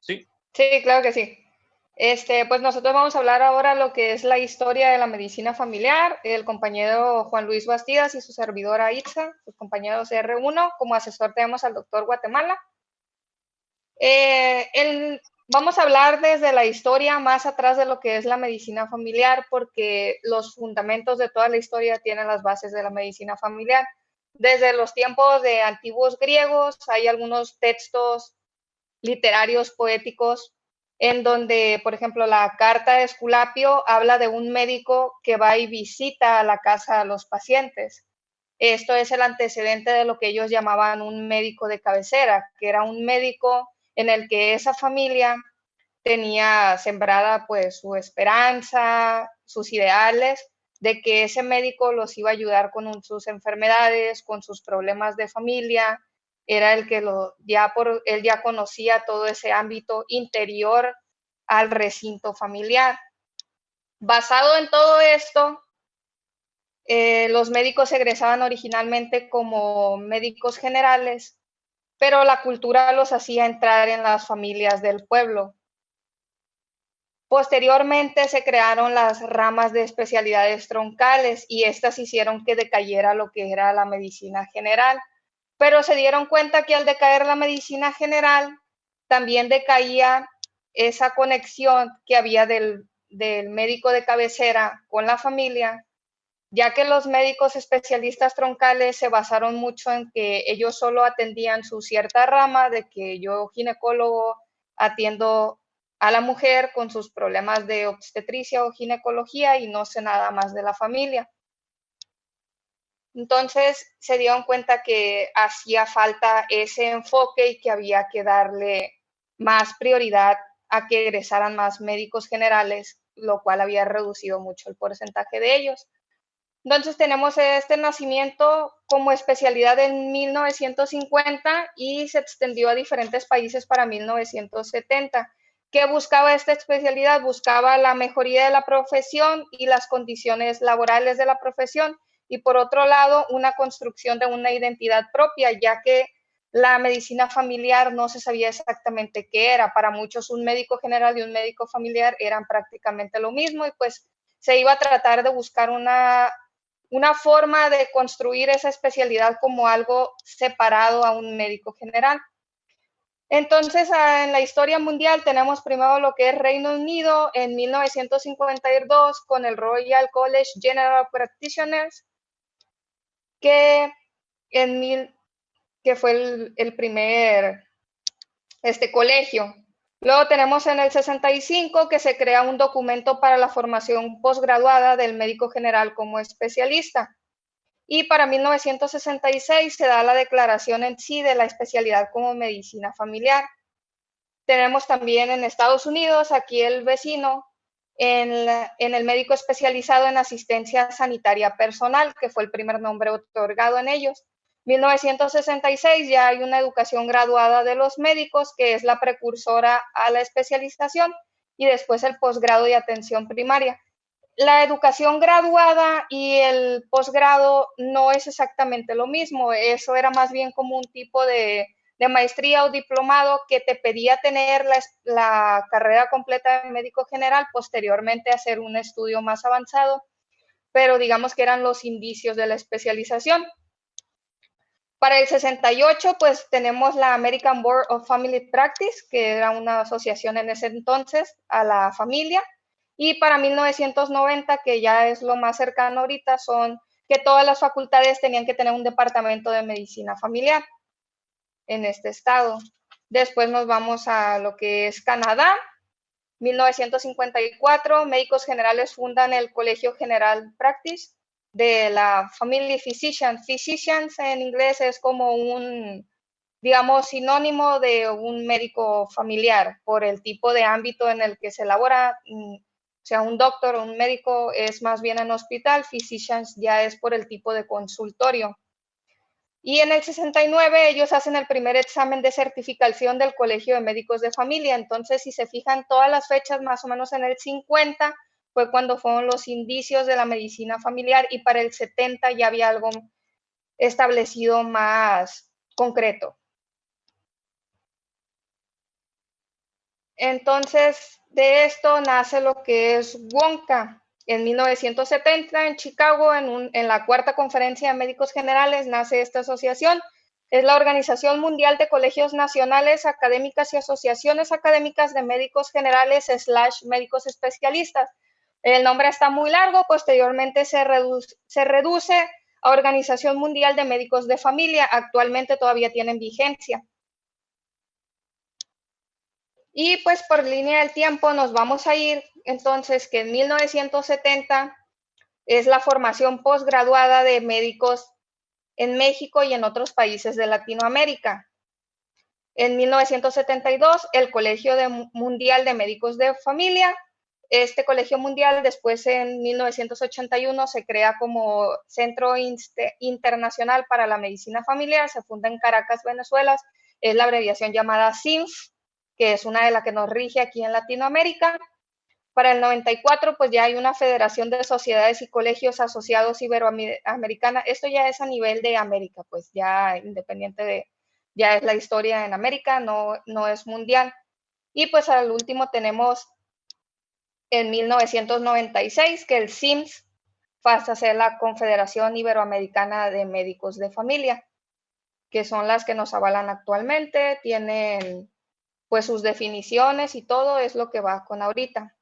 Sí, Sí, claro que sí. Pues nosotros vamos a hablar ahora lo que es la historia de la medicina familiar. El compañero Juan Luis Bastidas y su servidora Itza, sus compañeros de R1. Como asesor tenemos al doctor Guatemala. Vamos a hablar desde la historia más atrás de lo que es la medicina familiar, porque los fundamentos de toda la historia tienen las bases de la medicina familiar. Desde los tiempos de antiguos griegos hay algunos textos literarios, poéticos, en donde, por ejemplo, la carta de Esculapio habla de un médico que va y visita a la casa a los pacientes. Esto es el antecedente de lo que ellos llamaban un médico de cabecera, que era un médico en el que esa familia tenía sembrada pues su esperanza, sus ideales, de que ese médico los iba a ayudar con sus enfermedades, con sus problemas de familia. Era el que él ya conocía todo ese ámbito interior al recinto familiar. Basado en todo esto, los médicos egresaban originalmente como médicos generales, pero la cultura los hacía entrar en las familias del pueblo. Posteriormente se crearon las ramas de especialidades troncales y estas hicieron que decayera lo que era la medicina general. Pero se dieron cuenta que al decaer la medicina general, también decaía esa conexión que había del médico de cabecera con la familia, ya que los médicos especialistas troncales se basaron mucho en que ellos solo atendían su cierta rama, de que yo ginecólogo atiendo a la mujer con sus problemas de obstetricia o ginecología y no sé nada más de la familia. Entonces se dieron cuenta que hacía falta ese enfoque y que había que darle más prioridad a que egresaran más médicos generales, lo cual había reducido mucho el porcentaje de ellos. Entonces tenemos este nacimiento como especialidad en 1950 y se extendió a diferentes países para 1970. ¿Qué buscaba esta especialidad? Buscaba la mejoría de la profesión y las condiciones laborales de la profesión y por otro lado una construcción de una identidad propia, ya que la medicina familiar no se sabía exactamente qué era. Para muchos un médico general y un médico familiar eran prácticamente lo mismo y pues se iba a tratar de buscar una forma de construir esa especialidad como algo separado a un médico general. Entonces, en la historia mundial tenemos primero lo que es Reino Unido en 1952 con el Royal College General Practitioners, que, que fue el primer colegio. Luego tenemos en el 65 que se crea un documento para la formación posgraduada del médico general como especialista. Y para 1966 se da la declaración en sí de la especialidad como medicina familiar. Tenemos también en Estados Unidos, aquí el vecino, en el médico especializado en asistencia sanitaria personal, que fue el primer nombre otorgado en ellos. 1966 ya hay una educación graduada de los médicos, que es la precursora a la especialización, y después el posgrado y atención primaria. La educación graduada y el posgrado no es exactamente lo mismo, eso era más bien como un tipo de maestría o diplomado que te pedía tener la carrera completa de médico general, posteriormente hacer un estudio más avanzado, pero digamos que eran los indicios de la especialización. Para el 68, pues tenemos la American Board of Family Practice, que era una asociación en ese entonces a la familia. Y para 1990, que ya es lo más cercano ahorita, son que todas las facultades tenían que tener un departamento de medicina familiar en este estado. Después nos vamos a lo que es Canadá. 1954, médicos generales fundan el Colegio General Practice de la Family Physician. Physicians en inglés es como un, digamos, sinónimo de un médico familiar por el tipo de ámbito en el que se elabora. O sea, un doctor o un médico es más bien en hospital, physicians ya es por el tipo de consultorio. Y en el 69 ellos hacen el primer examen de certificación del Colegio de Médicos de Familia. Entonces, si se fijan todas las fechas, más o menos en el 50 fue cuando fueron los indicios de la medicina familiar y para el 70 ya había algo establecido más concreto. Entonces, de esto nace lo que es WONCA. En 1970, en Chicago, en la cuarta conferencia de médicos generales, nace esta asociación. Es la Organización Mundial de Colegios Nacionales, Académicas y Asociaciones Académicas de Médicos Generales / Médicos Especialistas. El nombre está muy largo, posteriormente se reduce a Organización Mundial de Médicos de Familia. Actualmente todavía tienen vigencia. Y pues por línea del tiempo nos vamos a ir entonces que en 1970 es la formación posgraduada de médicos en México y en otros países de Latinoamérica. En 1972 el Colegio Mundial de Médicos de Familia. Este Colegio Mundial después en 1981 se crea como Centro Internacional para la Medicina Familiar, se funda en Caracas, Venezuela, es la abreviación llamada CINF, que es una de las que nos rige aquí en Latinoamérica. Para el 94, pues ya hay una federación de sociedades y colegios asociados iberoamericana. Esto ya es a nivel de América, pues ya independiente de, ya es la historia en América, no es mundial. Y pues al último tenemos en 1996 que el CIMS pasa a ser la Confederación Iberoamericana de Médicos de Familia, que son las que nos avalan actualmente, tienen pues sus definiciones y todo es lo que va con ahorita.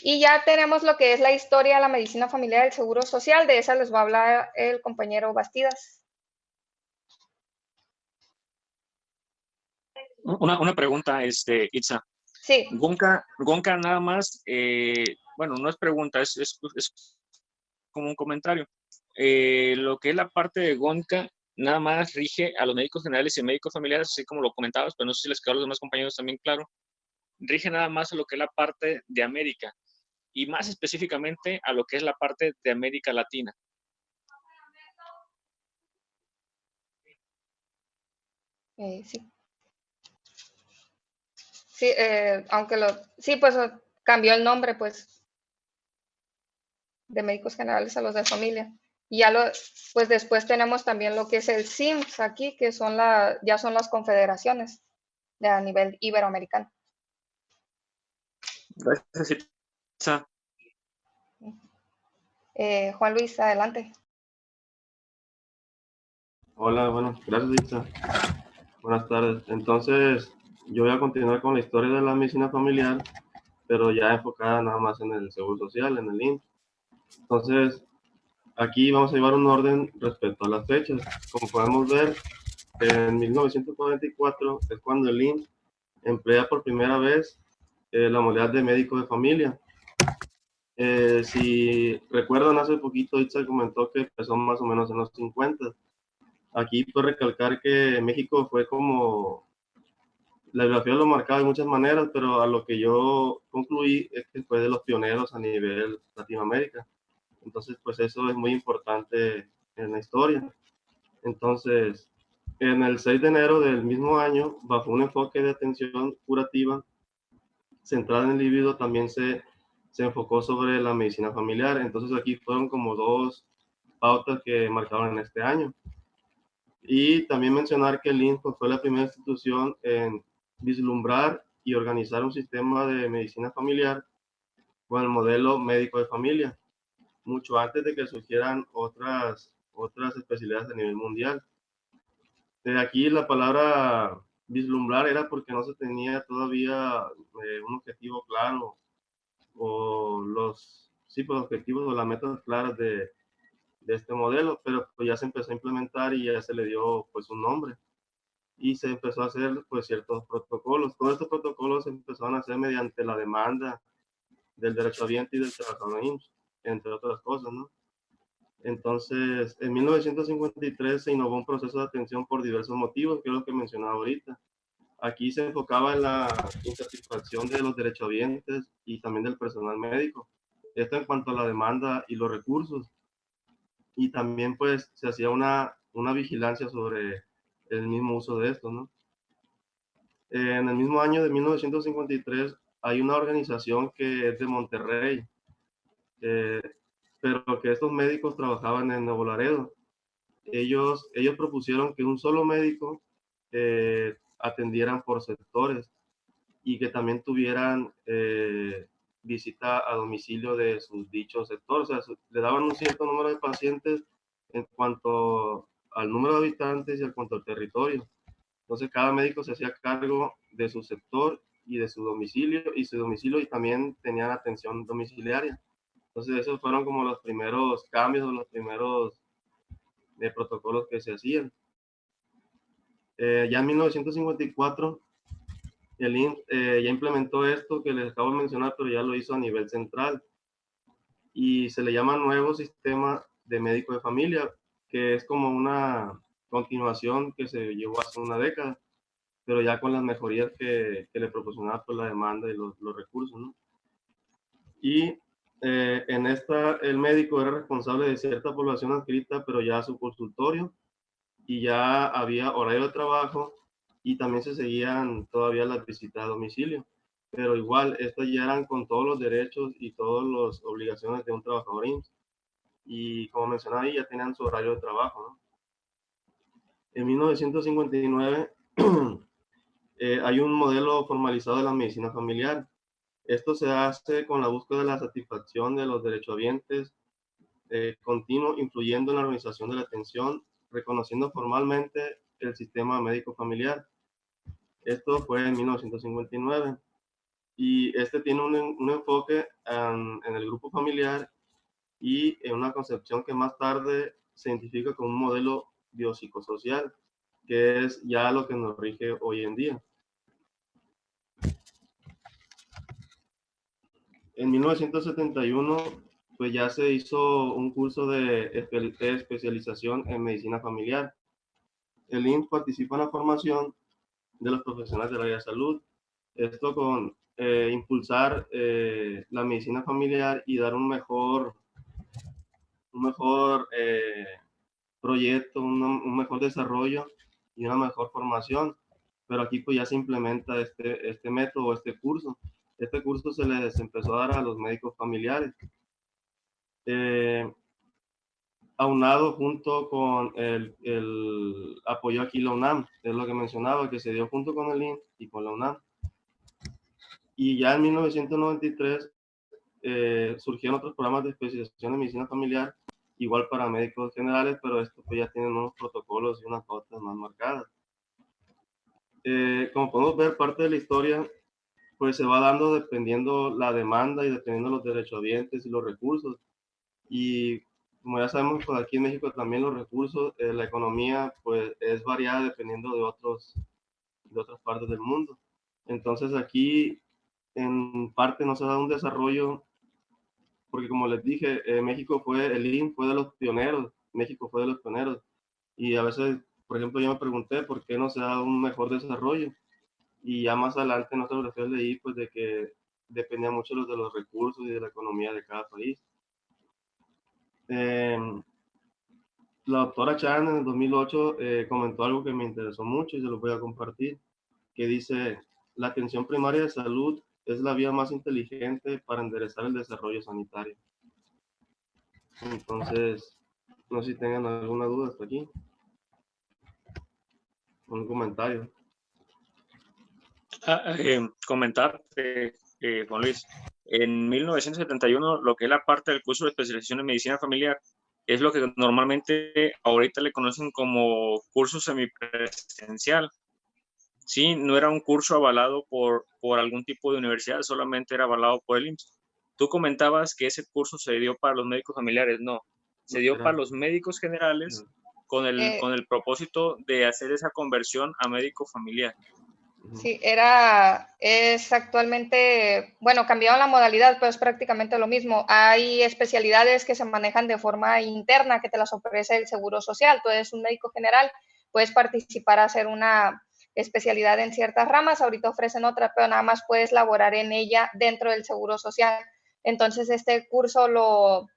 Y ya tenemos lo que es la historia de la medicina familiar del Seguro Social, de esa les va a hablar el compañero Bastidas. Una pregunta, Itza. Sí. Gonca nada más, bueno, no es pregunta, es como un comentario. Lo que es la parte de Gonca nada más rige a los médicos generales y médicos familiares, así como lo comentabas, pero no sé si les quedó a los demás compañeros también claro. Rige nada más a lo que es la parte de América y más específicamente a lo que es la parte de América Latina. Sí. Sí, aunque sí, pues cambió el nombre, pues, de médicos generales a los de familia. Y ya pues después tenemos también lo que es el CIMS aquí, que son ya son las confederaciones a nivel iberoamericano. Gracias, Itza. Juan Luis, adelante. Hola, bueno, gracias, Itza. Buenas tardes. Entonces, yo voy a continuar con la historia de la medicina familiar, pero ya enfocada nada más en el Seguro Social, en el IMSS. Entonces, aquí vamos a llevar un orden respecto a las fechas. Como podemos ver, en 1944 es cuando el IMSS emplea por primera vez la modalidad de médico de familia. Si recuerdan, hace poquito Itza comentó que empezó más o menos en los 50. Aquí puedo recalcar que México fue como, la biografía lo marcaba de muchas maneras, pero a lo que yo concluí es que fue de los pioneros a nivel Latinoamérica. Entonces, pues eso es muy importante en la historia. Entonces, en el 6 de enero del mismo año, bajo un enfoque de atención curativa centrada en el individuo, también se enfocó sobre la medicina familiar. Entonces, aquí fueron como dos pautas que marcaron en este año. Y también mencionar que el INSS fue la primera institución en vislumbrar y organizar un sistema de medicina familiar con el modelo médico de familia, mucho antes de que surgieran otras especialidades a nivel mundial. De aquí la palabra vislumbrar era porque no se tenía todavía un objetivo claro o los objetivos o las metas claras de este modelo, pero pues ya se empezó a implementar y ya se le dio pues un nombre y se empezó a hacer pues ciertos protocolos. Todos estos protocolos se empezaron a hacer mediante la demanda del derechohabiente y del trabajador IMSS, entre otras cosas, ¿no? Entonces, en 1953 se innovó un proceso de atención por diversos motivos, que es lo que mencionaba ahorita. Aquí se enfocaba en la insatisfacción de los derechohabientes y también del personal médico. Esto en cuanto a la demanda y los recursos. Y también pues se hacía una vigilancia sobre el mismo uso de esto, ¿no? En el mismo año de 1953 hay una organización que es de Monterrey, pero que estos médicos trabajaban en Nuevo Laredo. Ellos propusieron que un solo médico atendieran por sectores. y que también tuvieran visita a domicilio de sus dichos sectores. O sea, le daban un cierto número de pacientes en cuanto al número de habitantes y en cuanto al territorio. Entonces, cada médico se hacía cargo de su sector y de su domicilio, y también tenían atención domiciliaria. Entonces, esos fueron como los primeros cambios o los primeros protocolos que se hacían. Ya en 1954, el INS ya implementó esto que les acabo de mencionar, pero ya lo hizo a nivel central. Y se le llama nuevo sistema de médico de familia, que es como una continuación que se llevó hace una década, pero ya con las mejorías que le proporcionaba por la demanda y los recursos, ¿no? Y en esta el médico era responsable de cierta población adscrita, pero ya a su consultorio, y ya había horario de trabajo y también se seguían todavía las visitas a domicilio. Pero igual, estas ya eran con todos los derechos y todas las obligaciones de un trabajador IMSS. Y como mencionaba ahí, ya tenían su horario de trabajo, ¿no? En 1959 hay un modelo formalizado de la medicina familiar. Esto se hace con la búsqueda de la satisfacción de los derechohabientes continuo, influyendo en la organización de la atención, reconociendo formalmente el sistema médico familiar. Esto fue en 1959 y este tiene un enfoque en el grupo familiar y en una concepción que más tarde se identifica como un modelo biopsicosocial, que es ya lo que nos rige hoy en día. En 1971, pues ya se hizo un curso de especialización en medicina familiar. El IMSS participa en la formación de los profesionales del área de salud. Esto con impulsar la medicina familiar y dar un mejor proyecto, un mejor desarrollo y una mejor formación. Pero aquí pues ya se implementa este método, este curso. Este curso se les empezó a dar a los médicos familiares. Aunado junto con el apoyo aquí la UNAM, es lo que mencionaba, que se dio junto con el INSS y con la UNAM. Y ya en 1993 surgieron otros programas de especialización en medicina familiar, igual para médicos generales, pero estos pues ya tienen unos protocolos y unas pautas más marcadas. Como podemos ver, parte de la historia pues se va dando dependiendo la demanda y dependiendo los derechohabientes y los recursos. Y como ya sabemos, pues aquí en México también los recursos, la economía pues es variada dependiendo de otras partes del mundo. Entonces aquí en parte no se da un desarrollo, porque como les dije, México fue, el INSS fue de los pioneros, México fue de los pioneros. Y a veces, por ejemplo, yo me pregunté por qué no se da un mejor desarrollo. Y ya más adelante en otras reflexiones leí pues de que dependía mucho de los recursos y de la economía de cada país. La doctora Chan en el 2008 comentó algo que me interesó mucho y se lo voy a compartir, que dice, la atención primaria de salud es la vía más inteligente para enderezar el desarrollo sanitario. Entonces, no sé si tengan alguna duda hasta aquí. Un comentario. Comentarte, Juan Luis, en 1971 lo que es la parte del curso de especialización en medicina familiar es lo que normalmente ahorita le conocen como curso semipresencial. Sí, no era un curso avalado por algún tipo de universidad, solamente era avalado por el IMSS. Tú comentabas que ese curso se dio para los médicos familiares, no, se dio para los médicos generales con el propósito de hacer esa conversión a médico familiar. Sí, es actualmente, bueno, cambiaron la modalidad, pero es prácticamente lo mismo. Hay especialidades que se manejan de forma interna, que te las ofrece el Seguro Social. Tú eres un médico general, puedes participar a hacer una especialidad en ciertas ramas, ahorita ofrecen otra, pero nada más puedes laborar en ella dentro del Seguro Social. Entonces, este curso lo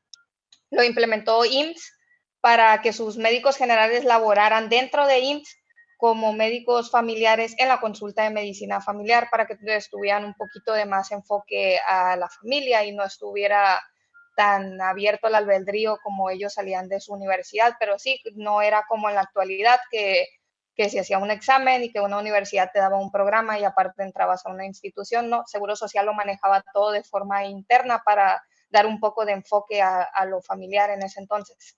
implementó IMSS para que sus médicos generales laboraran dentro de IMSS como médicos familiares en la consulta de medicina familiar, para que tuvieran un poquito de más enfoque a la familia y no estuviera tan abierto al albedrío como ellos salían de su universidad, pero sí, no era como en la actualidad, que que se hacía un examen y que una universidad te daba un programa y aparte entrabas a una institución, ¿no? Seguro Social lo manejaba todo de forma interna para dar un poco de enfoque a lo familiar en ese entonces.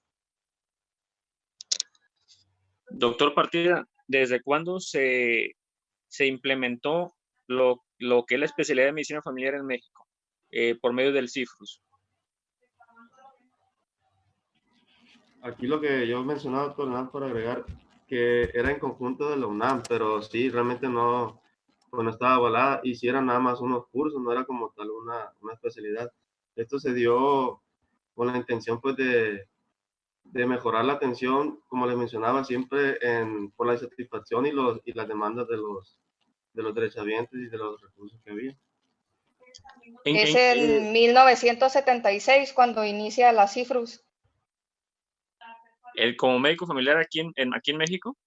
Doctor Partida, ¿desde cuándo se implementó lo que es la especialidad de medicina familiar en México por medio del CIFRUS? Aquí lo que yo mencionaba, doctor, nada por agregar, que era en conjunto de la UNAM, pero sí, realmente no, pues no estaba avalada y sí eran nada más unos cursos, no era como tal una especialidad. Esto se dio con la intención pues de mejorar la atención, como les mencionaba, siempre por la insatisfacción y las demandas de los derechohabientes y de los recursos que había. Es en 1976 cuando inicia la CIFRUS. Como médico familiar aquí en México,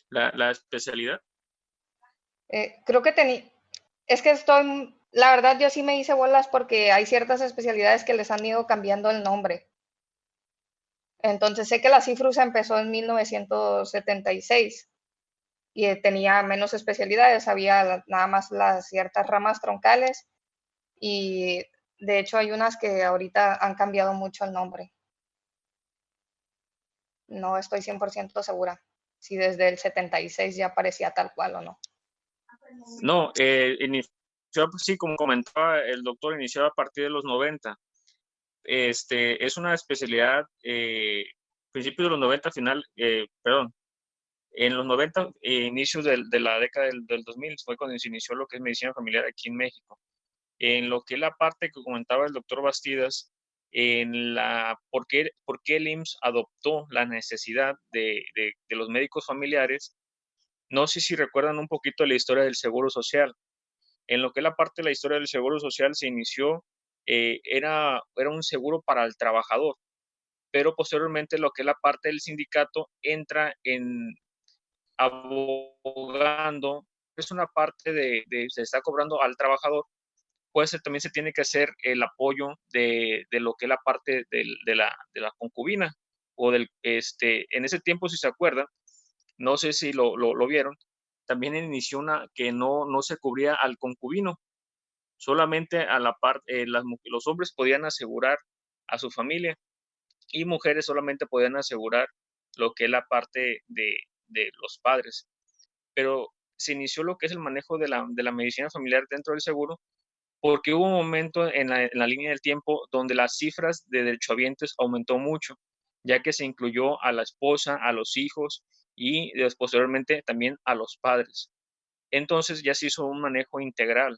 la especialidad. Creo que es que la verdad yo sí me hice bolas porque hay ciertas especialidades que les han ido cambiando el nombre. Entonces sé que la CIFRUS empezó en 1976 y tenía menos especialidades, había nada más las ciertas ramas troncales y de hecho hay unas que ahorita han cambiado mucho el nombre. No estoy 100% segura si desde el 76 ya parecía tal cual o no. No, inició, pues, sí, como comentaba el doctor, inició a partir de los 90. Es una especialidad, principios de los 90, en los 90, inicios de la década del 2000, fue cuando se inició lo que es medicina familiar aquí en México. En lo que es la parte que comentaba el doctor Bastidas, ¿por qué el IMSS adoptó la necesidad de los médicos familiares? No sé si recuerdan un poquito la historia del Seguro Social. En lo que es la parte de la historia del Seguro Social se inició, era un seguro para el trabajador, pero posteriormente lo que es la parte del sindicato entra en abogando, es una parte se está cobrando al trabajador, pues también se tiene que hacer el apoyo de lo que es la parte de la concubina, o en ese tiempo, si se acuerdan, no sé si lo vieron, también inició una que no se cubría al concubino, solamente a la parte, los hombres podían asegurar a su familia y mujeres solamente podían asegurar lo que es la parte de los padres. Pero se inició lo que es el manejo de la medicina familiar dentro del seguro, porque hubo un momento en la línea del tiempo donde las cifras de derechohabientes aumentó mucho, ya que se incluyó a la esposa, a los hijos y posteriormente también a los padres. Entonces ya se hizo un manejo integral,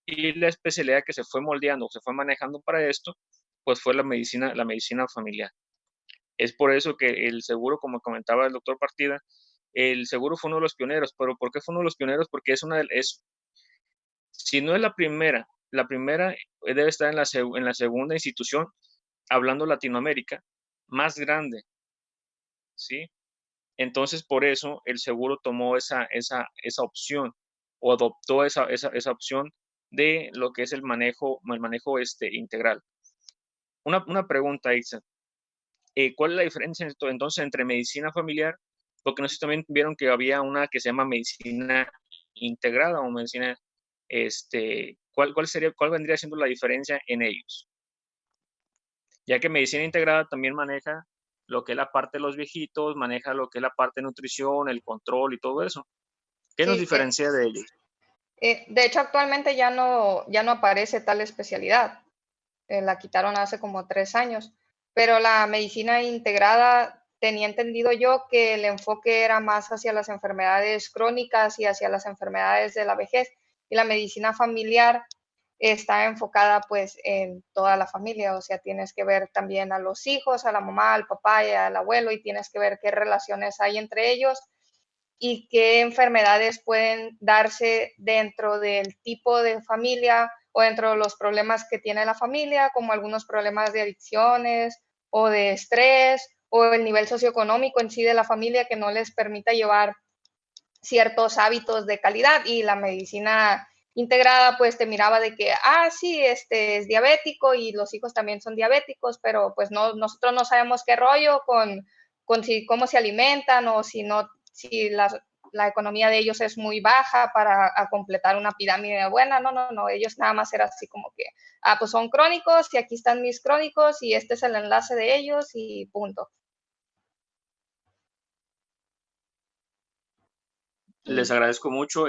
y la especialidad que se fue moldeando, se fue manejando para esto, pues fue la medicina familiar. Es por eso que el seguro, como comentaba el doctor Partida, el seguro fue uno de los pioneros. ¿Pero por qué fue uno de los pioneros? Porque si no es la primera debe estar en la segunda institución, hablando Latinoamérica, más grande, ¿sí? Entonces, por eso el seguro tomó esa opción, o adoptó esa opción de lo que es el manejo integral. Una pregunta, Isa. ¿Cuál es la diferencia entonces entre medicina familiar? Porque no sé si también vieron que había una que se llama medicina integrada o medicina, ¿cuál vendría siendo la diferencia en ellos? Ya que medicina integrada también maneja lo que es la parte de los viejitos, maneja lo que es la parte de nutrición, el control y todo eso. ¿Qué nos Sí, diferencia de ellos? de hecho, actualmente ya no aparece tal especialidad. La quitaron hace como 3 años. Pero la medicina integrada, tenía entendido yo que el enfoque era más hacia las enfermedades crónicas y hacia las enfermedades de la vejez. Y la medicina familiar está enfocada pues en toda la familia, o sea, tienes que ver también a los hijos, a la mamá, al papá y al abuelo, y tienes que ver qué relaciones hay entre ellos y qué enfermedades pueden darse dentro del tipo de familia o dentro de los problemas que tiene la familia, como algunos problemas de adicciones o de estrés o el nivel socioeconómico en sí de la familia que no les permita llevar ciertos hábitos de calidad. Y la medicina integrada pues te miraba de que, sí, este es diabético y los hijos también son diabéticos, pero pues no, nosotros no sabemos qué rollo cómo se alimentan o si no, si la economía de ellos es muy baja para completar una pirámide buena. No, ellos nada más era así como que, pues son crónicos y aquí están mis crónicos y este es el enlace de ellos y punto. Les agradezco mucho.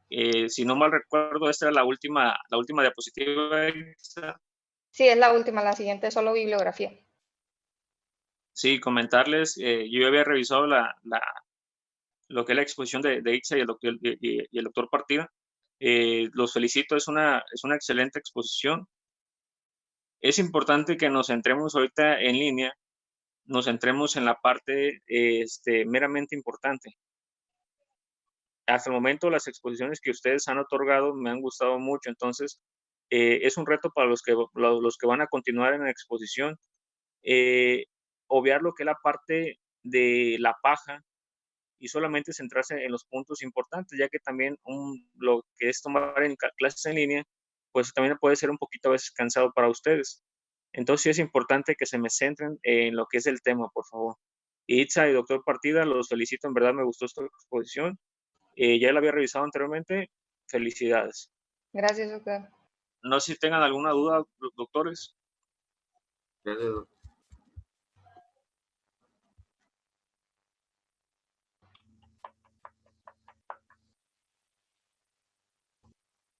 Si no mal recuerdo, esta era la última diapositiva. Sí, es la última, la siguiente es solo bibliografía. Sí, comentarles, yo había revisado lo que es la exposición de Itza y el doctor Partida. Los felicito, es una excelente exposición. Es importante que nos centremos ahorita en línea, nos centremos en la parte meramente importante. Hasta el momento las exposiciones que ustedes han otorgado me han gustado mucho, entonces es un reto para los que van a continuar en la exposición, obviar lo que es la parte de la paja y solamente centrarse en los puntos importantes, ya que también lo que es tomar clases en línea, pues también puede ser un poquito a veces cansado para ustedes. Entonces sí es importante que se me centren en lo que es el tema, por favor. Itza y doctor Partida, los felicito, en verdad me gustó esta exposición. Ya la había revisado anteriormente. Felicidades. Gracias, doctor. No sé si tengan alguna duda, doctores. Gracias, doctor.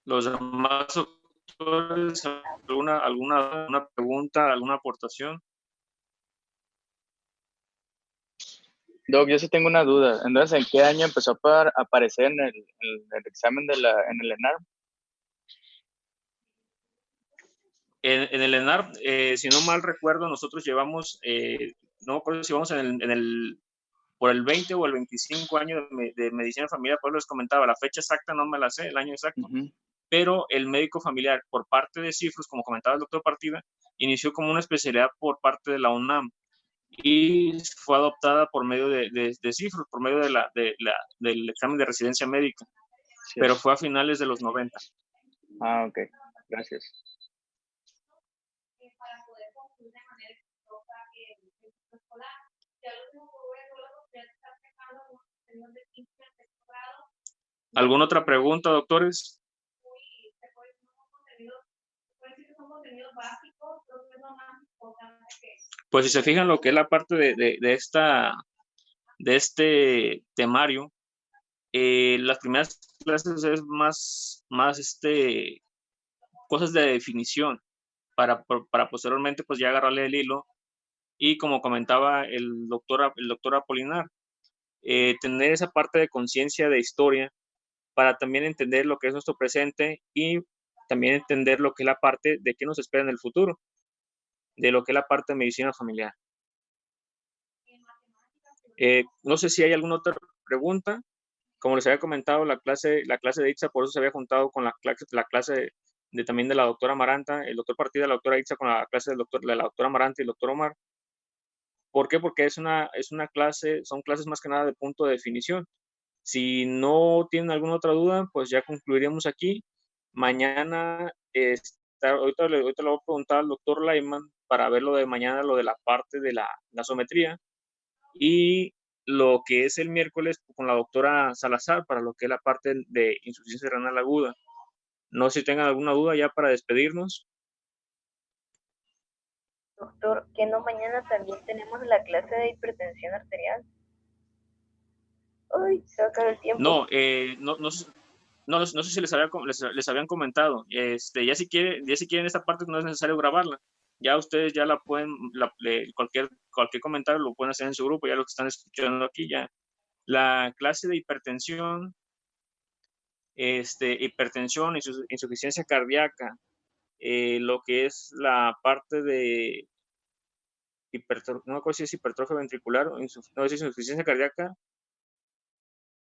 Los demás doctores, alguna pregunta, alguna aportación. Doc, yo sí tengo una duda. Entonces, ¿en qué año empezó a aparecer en el examen en el ENARM? En el ENARM, si no mal recuerdo, nosotros llevamos, no me acuerdo si vamos por el 20 o el 25 año de medicina familiar, pues les comentaba, la fecha exacta no me la sé, el año exacto, pero el médico familiar por parte de CIFRUS, como comentaba el doctor Partida, inició como una especialidad por parte de la UNAM y fue adoptada por medio de CIFRUS, por medio del examen de residencia médica, sí, pero fue a finales de los 90. Ah, ok, gracias. Para poder concluir de manera exitosa el ciclo escolar. Ya lo último que voy a hacer es estar sacando algunos contenidos de 15 al sexto grado. ¿Alguna otra pregunta, doctores? Se puede decir que son contenidos básicos, pero es lo más importante que... Pues si se fijan lo que es la parte de este temario, las primeras clases es más cosas de definición para posteriormente pues ya agarrarle el hilo y como comentaba el doctor Apolinar, tener esa parte de conciencia de historia para también entender lo que es nuestro presente y también entender lo que es la parte de qué nos espera en el futuro, de lo que es la parte de medicina familiar. No sé si hay alguna otra pregunta. Como les había comentado, la clase de Itza, por eso se había juntado con la clase también de la doctora Amaranta, el doctor Partida, la doctora Itza, con la clase de la doctora Amaranta y el doctor Omar. ¿Por qué? Porque es una clase, son clases más que nada de punto de definición. Si no tienen alguna otra duda, pues ya concluiremos aquí. Mañana, ahorita le voy a preguntar al doctor Lyman para ver lo de mañana, lo de la parte de la gasometría. Y lo que es el miércoles con la doctora Salazar para lo que es la parte de insuficiencia renal aguda. No sé si tengan alguna duda ya para despedirnos. Doctor, que no mañana también tenemos la clase de hipertensión arterial. Uy, se va a acabar el tiempo. No sé si les habían comentado. Ya si quieren esta parte no es necesario grabarla. Ya ustedes ya la pueden, cualquier comentario lo pueden hacer en su grupo, ya lo que están escuchando aquí ya. La clase de hipertensión, insuficiencia cardíaca, lo que es la parte de no me acuerdo si es hipertrofia ventricular o no, es insuficiencia cardíaca